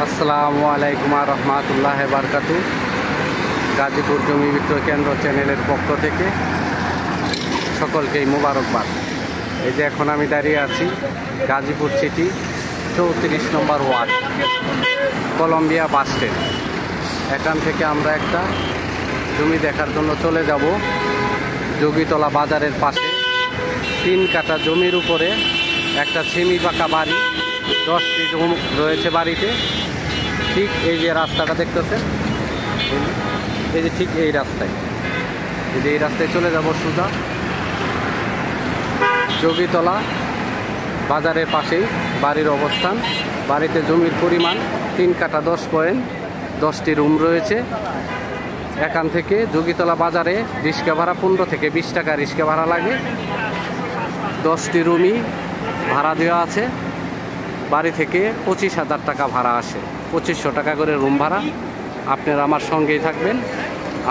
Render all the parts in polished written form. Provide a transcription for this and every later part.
আসসালামু আলাইকুম রহমতুল্লাহ বারকাতু। গাজীপুর জমি বিক্রয় কেন্দ্র চ্যানেলের পক্ষ থেকে সকলকেই মোবারকবাদ। এই যে এখন আমি দাঁড়িয়ে আছি গাজীপুর সিটি 34 নম্বর ওয়ার্ড, কলম্বিয়া বাস স্ট্যান্ড। এখান থেকে আমরা একটা জমি দেখার জন্য চলে যাব যোগীতলা বাজারের পাশে 3 কাঠা জমির উপরে একটা সেমি পাকা বাড়ি, 10টি রুম রয়েছে বাড়িতে। ঠিক এই যে রাস্তাটা দেখতেছেন, এই যে ঠিক এই রাস্তায়, এই রাস্তায় চলে যাব সোজা যোগীতলা বাজারের পাশেই বাড়ির অবস্থান। বাড়িতে জমির পরিমাণ 3 কাঠা 10 পয়েন্ট, 10টি রুম রয়েছে। এখান থেকে যোগীতলা বাজারে রিক্সা ভাড়া 15 থেকে 20 টাকা রিক্সা ভাড়া লাগে। 10টি রুমই ভাড়া দেওয়া আছে। বাড়ি থেকে 25,000 টাকা ভাড়া আসে, 2500 টাকা করে রুম ভাড়া। আপনারা আমার সঙ্গেই থাকবেন।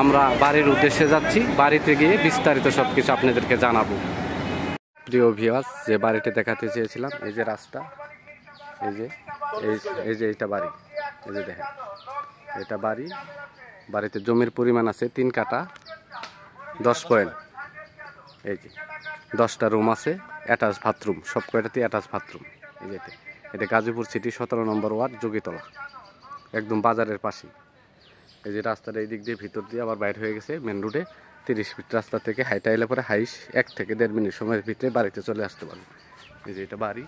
আমরা বাড়ির উদ্দেশ্যে যাচ্ছি, বাড়িতে গিয়ে বিস্তারিত সব কিছু আপনাদেরকে জানাবো। প্রিয় ভিউয়ার্স, যে বাড়িটি দেখাতে চেয়েছিলাম, এই যে রাস্তা, এই যে এটা বাড়ি, এই যে দেখেন এটা বাড়ি। বাড়িতে জমির পরিমাণ আছে 3 কাঠা 10 পয়েন্ট। এই যে 10টা রুম আছে, অ্যাটাচ বাথরুম, সব কয়টাতে অ্যাটাচ বাথরুম। এই যে এটা গাজীপুর সিটি 17 নম্বর ওয়ার্ড, যোগীতলা, একদম বাজারের পাশেই। এই যে রাস্তাটা এই দিক দিয়ে ভিতর দিয়ে আবার বাইর হয়ে গেছে মেন রোডে। 30 ফিট রাস্তা থেকে হাইটা এলে পরে হাইস 1 থেকে 1.5 মিনিট সময়ের ভিতরে বাড়িতে চলে আসতে পারবেন। এই যে এটা বাড়ি,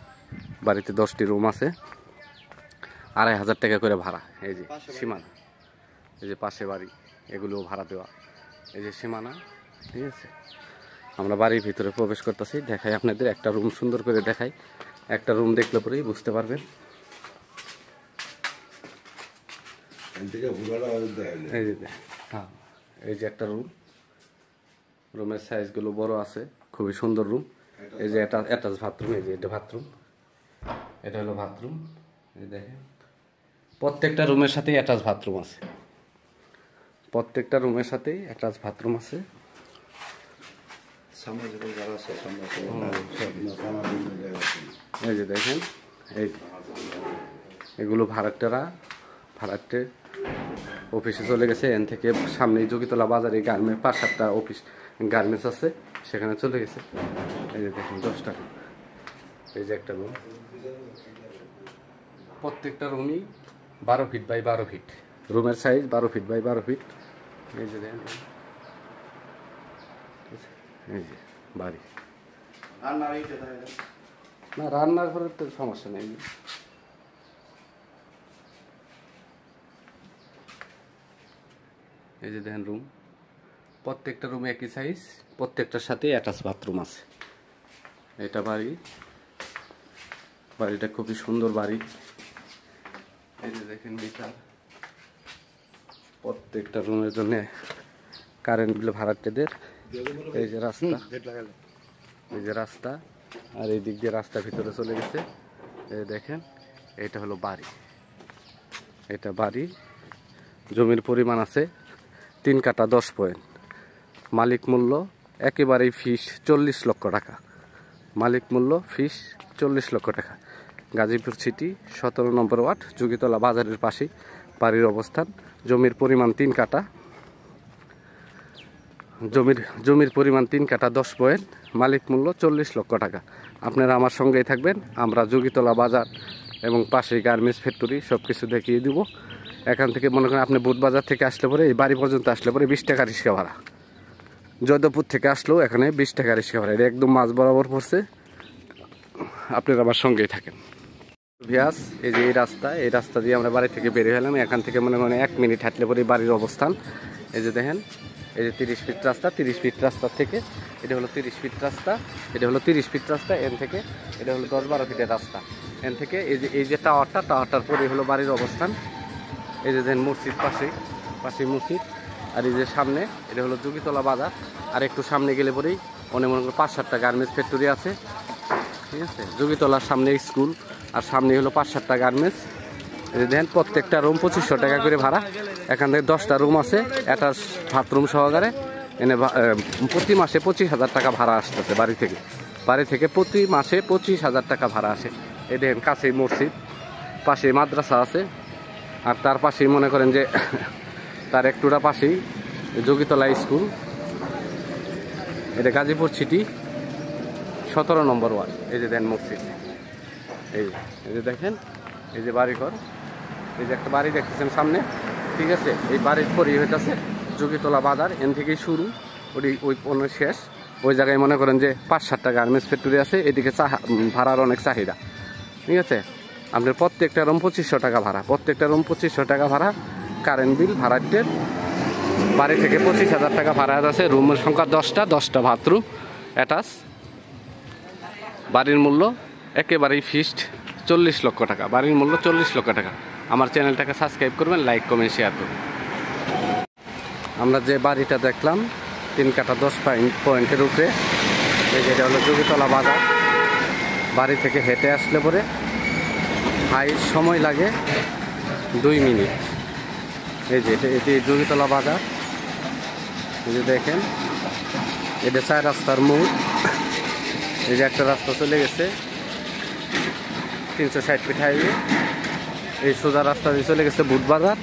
বাড়িতে 10টি রুম আছে, 2,500 টাকা করে ভাড়া। এই যে সীমানা, এই যে পাশে বাড়ি, এগুলোও ভাড়া দেওয়া। এই যে সীমানা, ঠিক আছে। আমরা বাড়ির ভিতরে প্রবেশ করতেছি, দেখাই আপনাদের একটা রুম সুন্দর করে দেখাই। একটা রুম দেখলে পরেই বুঝতে পারবেন। হ্যাঁ, এই যে একটা রুম, রুমের সাইজগুলো বড় আছে, খুবই সুন্দর রুম। এই যে এটা অ্যাটাচ বাথরুম, এই যে এটা বাথরুম, এটা হলো বাথরুম। এই দেখেন প্রত্যেকটা রুমের সাথে অ্যাটাচ বাথরুম আছে, প্রত্যেকটা রুমের সাথে অ্যাটাচ বাথরুম আছে। এই যে দেখেন, এগুলো ভাড়াটেরা অফিসে চলে গেছে। এন থেকে সামনে যোগীতলা বাজারে গার্মেন্টস 5-7টা অফিস গার্মেন্টস আছে, সেখানে চলে গেছে। এই যে দেখেন 10 টাকা। এই যে একটা রুম, প্রত্যেকটা রুমই 12 ফিট বাই 12 ফিট, রুমের সাইজ 12 ফিট বাই 12 ফিট। এই যে দেখেন, এই যে বাড়ি। না, রান্নার ঘরের তো সমস্যা নেই। এই যে দেখেন রুম, প্রত্যেকটা রুমে একই সাইজ, প্রত্যেকটার সাথে অ্যাটাচ বাথরুম আছে। এটা বাড়ি, বাড়িটা খুবই সুন্দর বাড়ি। এই যে দেখেন মিটার, প্রত্যেকটা রুমের জন্য কারেন্ট বিল ভাড়াটেদের। এই যে রাস্তা, এই যে রাস্তা, আর এই দিক দিয়ে রাস্তা ভিতরে চলে গেছে। এই দেখেন, এটা হলো বাড়ি, এটা বাড়ি। জমির পরিমাণ আছে 3 কাঠা 10 পয়েন্ট। মালিক মূল্য একেবারেই ফিস 40 লক্ষ টাকা। মালিক মূল্য ফিস 40 লক্ষ টাকা। গাজীপুর সিটি 17 নম্বর ওয়ার্ড, যোগীতলা বাজারের পাশেই বাড়ির অবস্থান। জমির পরিমাণ 3 কাঠা, জমির পরিমাণ 3 কাঠা 10 পয়েন্ট। মালিক মূল্য 40 লক্ষ টাকা। আপনারা আমার সঙ্গেই থাকবেন। আমরা যোগীতলা বাজার এবং পাশেই গার্মেন্টস ফ্যাক্টরি সব কিছু দেখিয়ে দিব। এখান থেকে মনে করেন আপনি বুধবাজার থেকে আসলে পরে এই বাড়ি পর্যন্ত আসলে পরে 20 টাকা রিক্সা ভাড়া। জয়দেবপুর থেকে আসলেও এখানে 20 টাকা রিক্সা ভাড়া। এটা একদম মাঝ বরাবর পড়ছে। আপনারা আমার সঙ্গেই থাকেন। ভিয়াস, এই যে এই রাস্তা দিয়ে আমরা বাড়ি থেকে বেরিয়ে হলাম। এখান থেকে মনে করেন 1 মিনিট হাঁটলে পরে বাড়ির অবস্থান। এই যে দেখেন, এই যে 30 ফিট রাস্তা, 30 ফিট রাস্তার থেকে এটা হলো 30 ফিট রাস্তা, এটা হলো 30 ফিট রাস্তা। এন থেকে এটা হলো 10-12 ফিটের রাস্তা। এন থেকে এই যে টাওয়ারটার পরে হলো বাড়ির অবস্থান। এই যে দেখেন মসজিদ, পাশে মসজিদ। আর এই যে সামনে এটা হলো যোগীতলা বাজার। আর একটু সামনে গেলে পরেই মনে করেন 5-7টা গার্মেন্টস ফ্যাক্টরি আছে, ঠিক আছে। যোগীতলার সামনে স্কুল, আর সামনে হলো 5-7টা গার্মেন্টস। এই যে দেখেন প্রত্যেকটা রুম 2500 টাকা করে ভাড়া। এখান থেকে 10টা রুম আছে, অ্যাটাচ বাথরুম সহকারে। এনে প্রতি মাসে 25,000 টাকা ভাড়া আসতেছে বাড়ি থেকে প্রতি মাসে 25,000 টাকা ভাড়া আসে। এই দেখেন কাছেই মসজিদ, পাশে মাদ্রাসা আছে। আর তার পাশেই মনে করেন যে তার একটুটা পাশেই যোগীতলা স্কুল, এটা গাজীপুর সিটি 17 নম্বর ওয়ার্ড। এই যে দেন মসজিদ, এই যে দেখেন, এই যে বাড়িঘর, এই যে একটা বাড়ি দেখতেছেন সামনে, ঠিক আছে। এই বাড়ির পরেই হইতেছে যোগীতলা বাজার, এন থেকেই শুরু, ওই পণ্য শেষ। ওই জায়গায় মনে করেন যে 5-7টা গার্মেন্টস ফ্যাক্টরি আছে, এদিকে ভাড়ার অনেক চাহিদা, ঠিক আছে। আপনার প্রত্যেকটা রুম 2500 টাকা ভাড়া, প্রত্যেকটা রুম 2500 টাকা ভাড়া, কারেন্ট বিল, ভাড়াটের বাড়ি থেকে 25,000 টাকা ভাড়া আছে। রুমের সংখ্যা 10টা বাথরুম অ্যাটাচ। বাড়ির মূল্য একেবারেই ফিক্সড 40 লক্ষ টাকা, বাড়ির মূল্য 40 লক্ষ টাকা। আমার চ্যানেলটাকে সাবস্ক্রাইব করবেন, লাইক কমেন্ট শেয়ার করবেন। আমরা যে বাড়িটা দেখলাম 3 কাঠা 10 পয়েন্টের উপরে, এই যেটা হলো যোগীতলা বাজার। বাড়ি থেকে হেঁটে আসলে পরে হাই সময় লাগে 2 মিনিট। এই যে এটি যোগীতলা বাজার, এই যে দেখেন, এটা 4 রাস্তার মোড়। এই যে একটা রাস্তা চলে গেছে 360 ফিট হাইওয়ে, এই সোজা রাস্তা দিয়ে চলে গেছে বুট বাজার।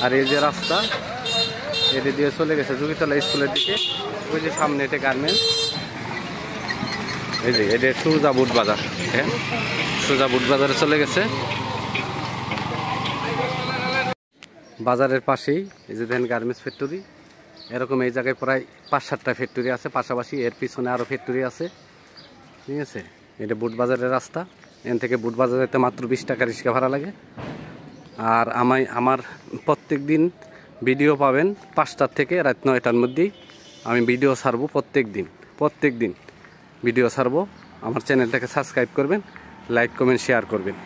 আর এই যে রাস্তা এটি দিয়ে চলে গেছে যোগীতলা স্কুলের দিকে, ওই যে সামনে এটা গার্মেন্টস। এই যে এটা সোজা বুট বাজার, হ্যাঁ সোজা বুট বাজারে চলে গেছে। বাজারের পাশেই এই যে দেন গার্মেন্টস ফ্যাক্টরি। এরকম এই জায়গায় প্রায় 5-7টা ফ্যাক্টরি আছে পাশাপাশি, এর পিছনে আরও ফ্যাক্টরি আছে, ঠিক আছে। এটা বুট বাজারের রাস্তা, এন থেকে বুট বাজার যেতে মাত্র 20 টাকা রিক্সা ভাড়া লাগে। আর আমার প্রত্যেক দিন ভিডিও পাবেন 5টার থেকে রাত 9টার মধ্যেই আমি ভিডিও ছাড়বো। প্রত্যেক দিন ভিডিও ছাড়বো। আমার চ্যানেলটাকে সাবস্ক্রাইব করবেন, লাইক কমেন্ট শেয়ার করবেন।